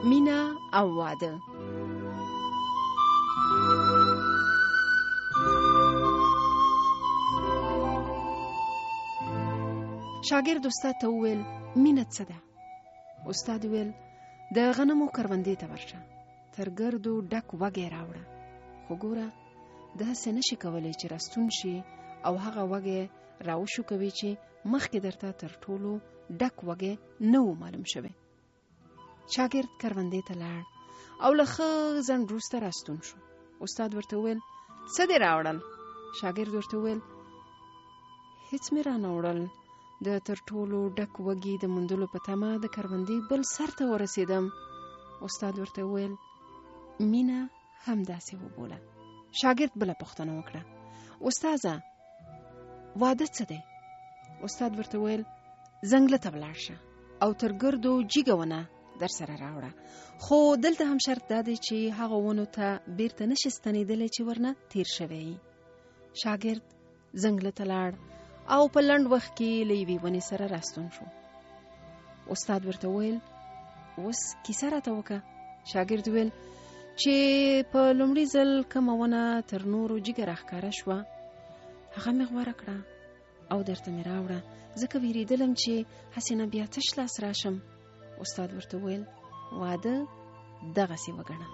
مینه او واده. شاګرد استاد ته وویل مینه څه ده؟ استاد ویل د غنمو کروندې ته ورشه، تر ګردو ډک وږی راوړه، خو ګوره داسې نشي کولی چې راستون شي او هغه وږی راوشو کوي چې مخکې درته تر ټولو ډک وږی نه و معلوم شوی. شاګرد کروندې ته لاړ او له ښه ځنډ وروسته راستون شو. استاد ورته وویل څه دې راوړل؟ شاګرد ورته وویل هیڅ مې رانه وړل، د تر ټولو ډک وږي د موندلو په تمه د کروندې بل سر ته ورسېدم. استاد ورته وویل مینه همداسې وبوله. شاګرد بله پوښتنه وکړه استاده واده څه دی؟ استاد ورته وویل ځنګله ته ولاړ شه او تر ګردو جیګه ونه در سره راوړه، خو دلته هم شرط دا دی چې هغه ونو ته بیرته نشي ستنېدلی چې ورنه تیر شوی. شاګرد ځنګله ته لاړ او په لنډ وخت کې له یوې ونې سره راستون شو. استاد ورته وویل اوس کیسه راته وکړه. شاګرد وویل چې په لومړي ځل کومه ونه تر نورو جګه راښکاره شوه، هغه مې غوره کړه او درته مې راوړه، ځکه ویرېدلم چې هسې نه بیا تش لاس راشم. استاد ورته وویل واده دغسې وګڼه.